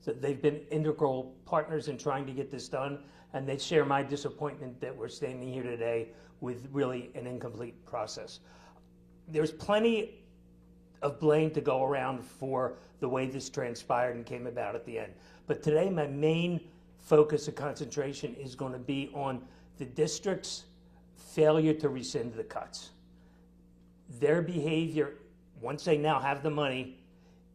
So they've been integral partners in trying to get this done, and they share my disappointment that we're standing here today with really an incomplete process. There's plenty of blame to go around for the way this transpired and came about at the end. But today my main focus and concentration is going to be on the district's failure to rescind the cuts. Their behavior, once they now have the money,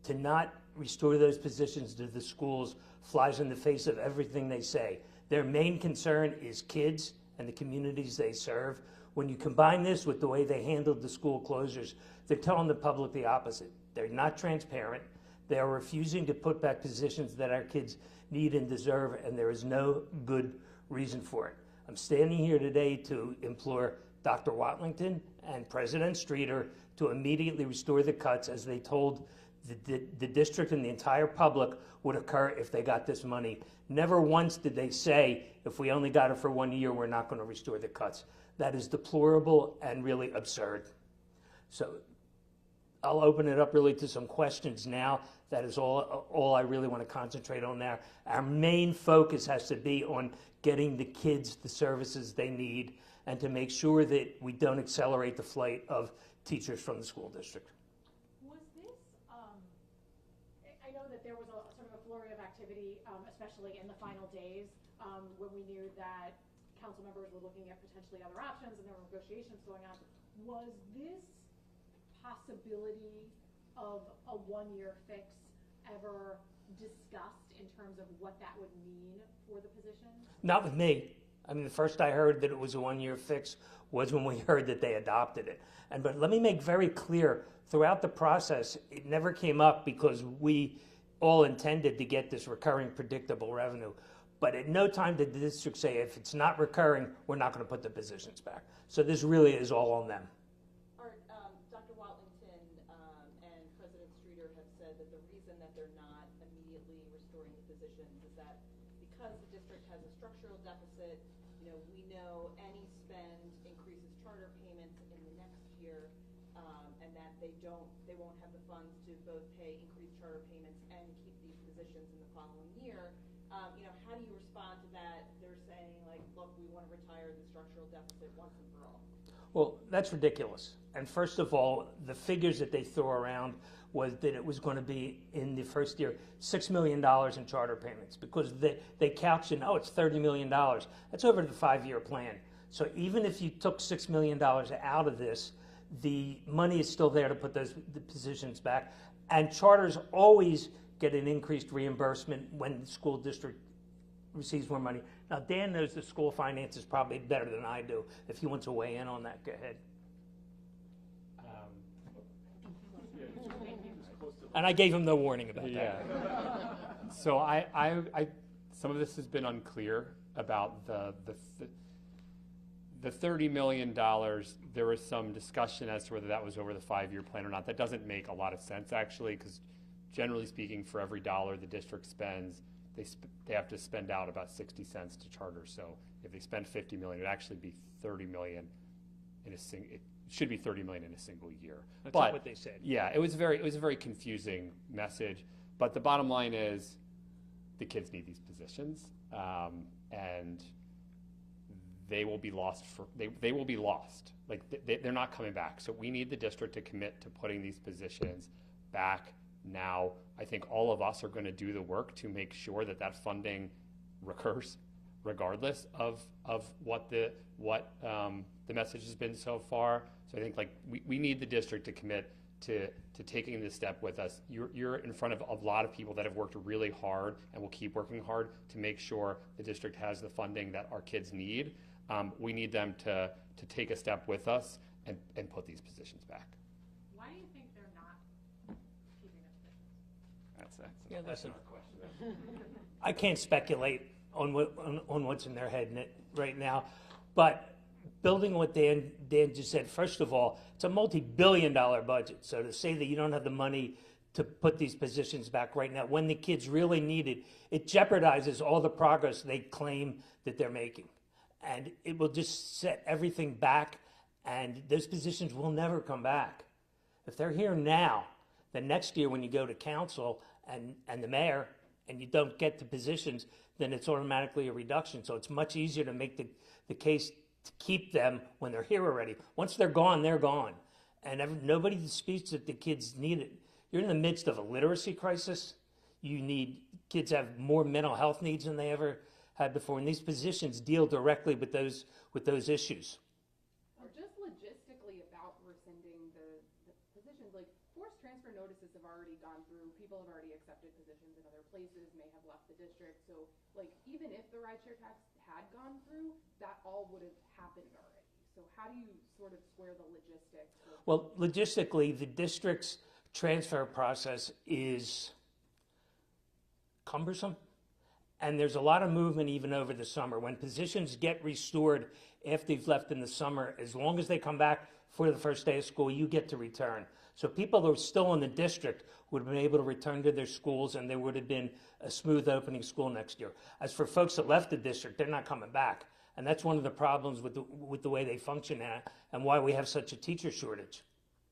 to not restore those positions to the schools flies in the face of everything they say. Their main concern is kids and the communities they serve. When you combine this with the way they handled the school closures, they're telling the public the opposite. They're not transparent. They are refusing to put back positions that our kids need and deserve, and there is no good reason for it. I'm standing here today to implore Dr. Watlington and President Streeter to immediately restore the cuts as they told the district and the entire public would occur if they got this money. Never once did they say, if we only got it for 1 year, we're not going to restore the cuts. That is deplorable and really absurd. So I'll open it up really to some questions now. That is all I really want to concentrate on now. Our main focus has to be on getting the kids the services they need and to make sure that we don't accelerate the flight of teachers from the school district. Was this, I know that there was a sort of a flurry of activity, especially in the final days, when we knew that council members were looking at potentially other options and there were negotiations going on. Was this possibility of a one-year fix ever discussed in terms of what that would mean for the position? Not with me. I mean, the first I heard that it was a one-year fix was when we heard that they adopted it. But let me make very clear, throughout the process, it never came up because we all intended to get this recurring predictable revenue. But at no time did the district say, if it's not recurring, we're not going to put the positions back. So this really is all on them. Dr. Watlington and President Streeter have said that the reason that they're not immediately restoring the positions is that because the district has a structural deficit, we know any spend increases charter payments in the next year, and that they won't have the funds to both pay increased charter payments and keep these positions in the following year. How do you respond to that? They're saying, like, look, we want to retire the structural deficit once and for all. Well, that's ridiculous. And first of all, the figures that they threw around was that it was going to be, in the first year, $6 million in charter payments, because they couched in, it's $30 million. That's over the 5-year plan. So even if you took $6 million out of this, the money is still there to put the positions back. And charters always get an increased reimbursement when the school district receives more money. Now, Dan knows the school finances probably better than I do. If he wants to weigh in on that, go ahead. And I gave him no warning about that. So some of this has been unclear about the $30 million. There was some discussion as to whether that was over the 5-year plan or not. That doesn't make a lot of sense, actually, because generally speaking, for every dollar the district spends, they have to spend out about 60 cents to charter. So if they spend 50 million, it'd actually be 30 million in a it should be 30 million in a single year. That's not what they said. Yeah, it was a very confusing message. But the bottom line is, the kids need these positions, and they will be lost. They will be lost. Like they're not coming back. So we need the district to commit to putting these positions back now. I think all of us are going to do the work to make sure that that funding recurs, regardless of what the message has been so far. So I think we need the district to commit to taking this step with us. You're in front of a lot of people that have worked really hard and will keep working hard to make sure the district has the funding that our kids need. We need them to take a step with us and put these positions back. Why do you think they're not keeping the positions? That's another question. I can't speculate on what's in their head right now, but building what Dan just said, first of all, it's a multi-billion-dollar budget. So to say that you don't have the money to put these positions back right now when the kids really need it, it jeopardizes all the progress they claim that they're making. And it will just set everything back, and those positions will never come back. If they're here now, then next year when you go to council and the mayor and you don't get the positions, then it's automatically a reduction. So it's much easier to make the case to keep them when they're here already. Once they're gone, they're gone. And nobody disputes that the kids need it. You're in the midst of a literacy crisis. Kids have more mental health needs than they ever had before, and these positions deal directly with those issues. Or just logistically about rescinding the positions, like forced transfer notices have already gone through. People have already accepted positions in other places, may have left the district. So, like, even if the rideshare tax had gone through, that all would have happened already. So how do you sort of square the logistics? Well, logistically, the district's transfer process is cumbersome, and there's a lot of movement even over the summer. When positions get restored after they've left in the summer, as long as they come back for the first day of school, you get to return. So people that are still in the district would have been able to return to their schools, and there would have been a smooth opening school next year. As for folks that left the district, they're not coming back. And that's one of the problems with the way they function now, and why we have such a teacher shortage.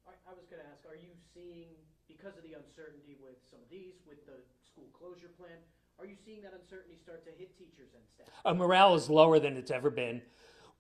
I was going to ask, are you seeing, because of the uncertainty with some of these, with the school closure plan, are you seeing that uncertainty start to hit teachers and staff? Morale is lower than it's ever been.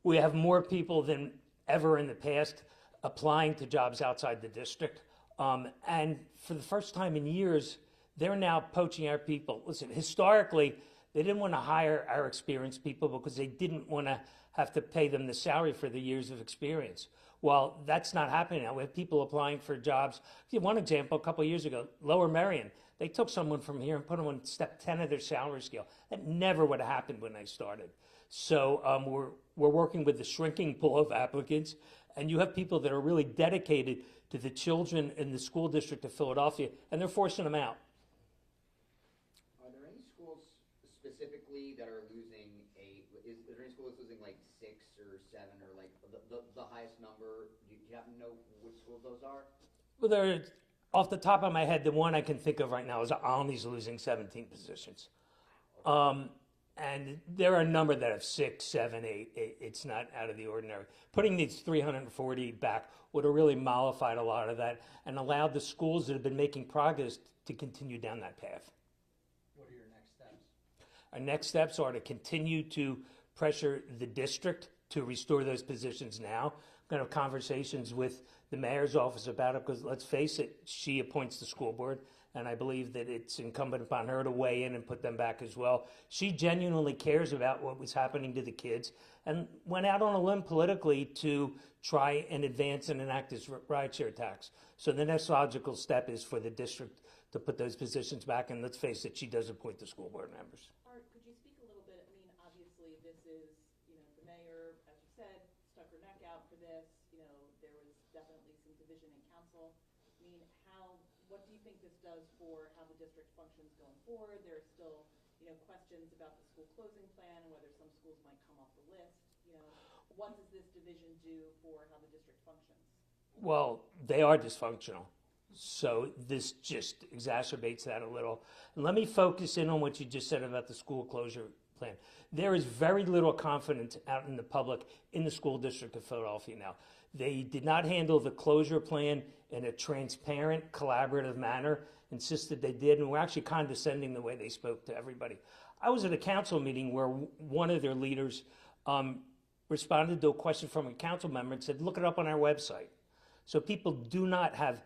We have more people than ever in the past applying to jobs outside the district. And for the first time in years, they're now poaching our people. Listen, historically, they didn't want to hire our experienced people because they didn't want to have to pay them the salary for the years of experience. Well, that's not happening now. We have people applying for jobs. I'll give one example, a couple of years ago, Lower Merion. They took someone from here and put them on step 10 of their salary scale. That never would have happened when they started. So we're working with the shrinking pool of applicants, and you have people that are really dedicated to the children in the school district of Philadelphia, and they're forcing them out. Are there any schools specifically that are losing is there any school that's losing like 6 or 7 or like the highest number? Do you happen to know which schools those are? Well, they're, off the top of my head, the one I can think of right now is Alney's losing 17 positions. And there are a number that have 6, 7, 8. It's not out of the ordinary. Putting these 340 back would have really mollified a lot of that and allowed the schools that have been making progress to continue down that path. What are your next steps? Our next steps are to continue to pressure the district to restore those positions now. I'm going to have conversations with the mayor's office about it because, let's face it, she appoints the school board, and I believe that it's incumbent upon her to weigh in and put them back as well. She genuinely cares about what was happening to the kids and went out on a limb politically to try and advance and enact this rideshare tax. So the next logical step is for the district to put those positions back, and let's face it, she does appoint the school board members. Art, could you speak a little bit, I mean, obviously this is, the mayor, as you said, stuck her neck out for this, there was definitely some division in council. I mean, what do you think this does for how the district functions going forward? There are still, questions about the school closing plan and whether some schools might come off the list. What does this division do for how the district functions? Well, they are dysfunctional. So this just exacerbates that a little. And let me focus in on what you just said about the school closure plan. There is very little confidence out in the public in the school district of Philadelphia now. They did not handle the closure plan in a transparent, collaborative manner, insisted they did, and were actually condescending the way they spoke to everybody. I was at a council meeting where one of their leaders responded to a question from a council member and said, look it up on our website. So people do not have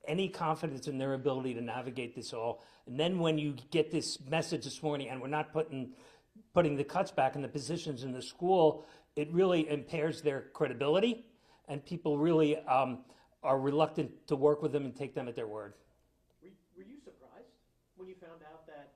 any confidence in their ability to navigate this all. And then when you get this message this morning, and we're not putting the cuts back in the positions in the school, it really impairs their credibility, and people really are reluctant to work with them and take them at their word. Were you surprised when you found out that,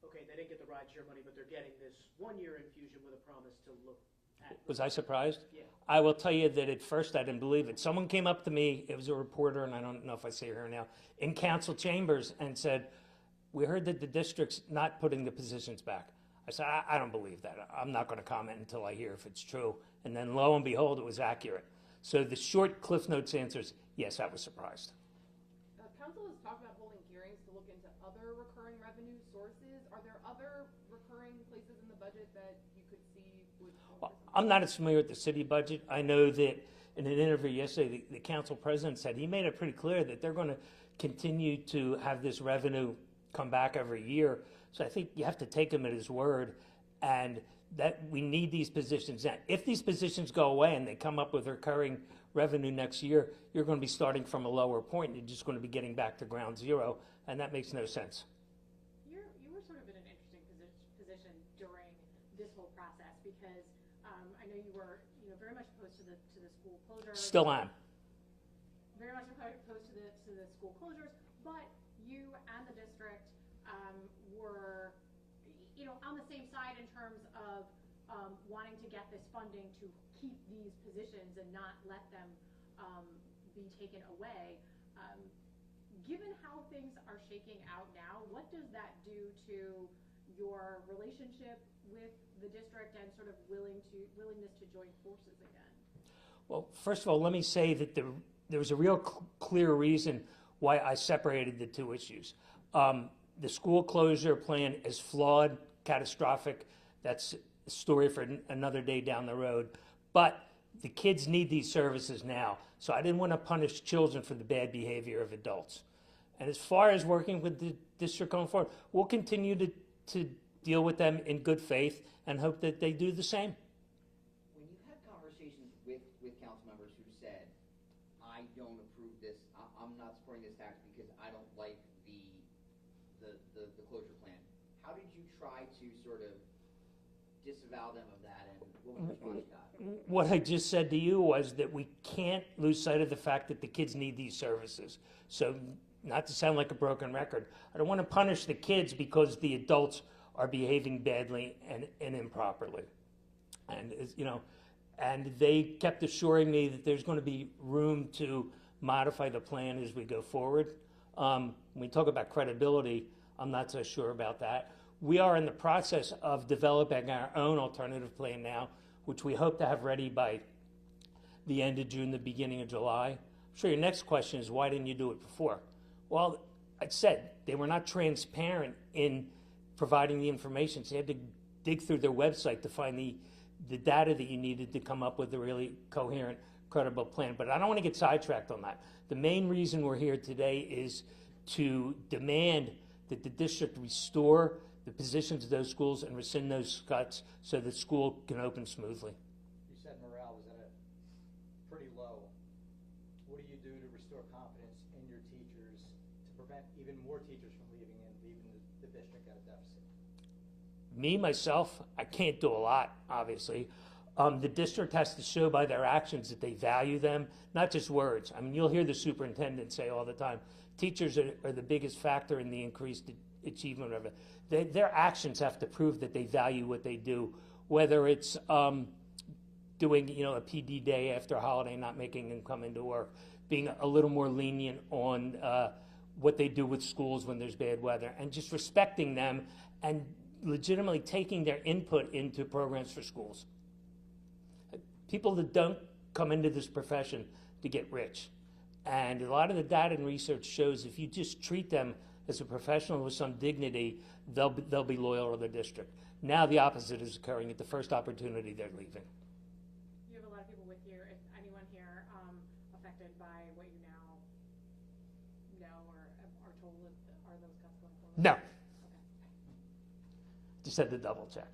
okay, they didn't get the rideshare money, but they're getting this 1-year infusion with a promise to look at? Was I surprised? Yeah. I will tell you that at first I didn't believe it. Someone came up to me, it was a reporter, and I don't know if I say her now, in council chambers and said, we heard that the district's not putting the positions back. I said, I don't believe that. I'm not going to comment until I hear if it's true. And then lo and behold, it was accurate. So the short Cliff Notes answer is, yes, I was surprised. Council has talked about holding hearings to look into other recurring revenue sources. Are there other recurring places in the budget that you could see would? Well, I'm not as familiar with the city budget. I know that in an interview yesterday, the council president said he made it pretty clear that they're going to continue to have this revenue come back every year. So I think you have to take him at his word, and that we need these positions. Now, if these positions go away and they come up with recurring revenue next year, you're going to be starting from a lower point. You're just going to be getting back to ground zero, and that makes no sense. You were sort of in an interesting position during this whole process because I know you were very much opposed to the school closure. Still am. Very much opposed to the school closures, but you and the district were on the same side in terms of wanting to get this funding to keep these positions and not let them be taken away. Given how things are shaking out now, what does that do to your relationship with the district and sort of willingness to join forces again? Well, first of all, let me say that there was a real clear reason why I separated the two issues. The school closure plan is flawed, catastrophic. That's a story for another day down the road. But the kids need these services now. So I didn't want to punish children for the bad behavior of adults. And as far as working with the district going forward, we'll continue to deal with them in good faith and hope that they do the same. When you had conversations with council members who said, I don't approve this, I'm not supporting this tax because I don't like the closure plan, how did you try to sort of disavow them of that, and what was the response you got? What I just said to you was that we can't lose sight of the fact that the kids need these services. So, not to sound like a broken record, I don't want to punish the kids because the adults are behaving badly and improperly. And and they kept assuring me that there's going to be room to modify the plan as we go forward. When we talk about credibility, I'm not so sure about that. We are in the process of developing our own alternative plan now, which we hope to have ready by the end of June, the beginning of July. I'm sure your next question is, why didn't you do it before? Well, I said they were not transparent in providing the information, so you had to dig through their website to find the data that you needed to come up with a really coherent, credible plan. But I don't want to get sidetracked on that. The main reason we're here today is to demand that the district restore the positions of those schools and rescind those cuts so that school can open smoothly. You said morale was at a pretty low. What do you do to restore confidence in your teachers to prevent even more teachers from leaving and leaving the district at a deficit? Me, myself, I can't do a lot, obviously. The district has to show by their actions that they value them, not just words. I mean, you'll hear the superintendent say all the time, teachers are the biggest factor in the increased achievement of it. Their actions have to prove that they value what they do, whether it's doing a PD day after a holiday, not making them come into work, being a little more lenient on what they do with schools when there's bad weather, and just respecting them and legitimately taking their input into programs for schools. People that don't come into this profession to get rich. And a lot of the data and research shows if you just treat them as a professional with some dignity, they'll be loyal to the district. Now the opposite is occurring. At the first opportunity, they're leaving. You have a lot of people with you. Is anyone here affected by what you now know or are told? Are those cuts going forward? No. Okay. Just had to double check.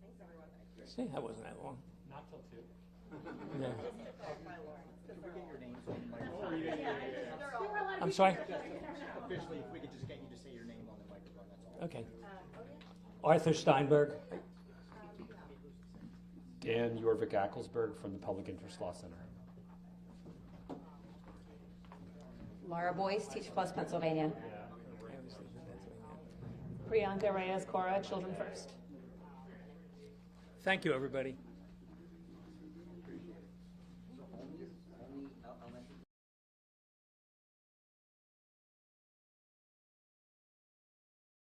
Thanks, everyone. See, that wasn't that long. Not till 2. Yeah. Could we get your names on the microphone? I'm sorry? Officially, if we could just get you to say your name on the microphone, that's all. Okay. Arthur Steinberg. Dan Jorvik Acklesberg from the Public Interest Law Center. Laura Boyce, Teach Plus Pennsylvania. Priyanka Reyes Cora, Children First. Thank you, everybody.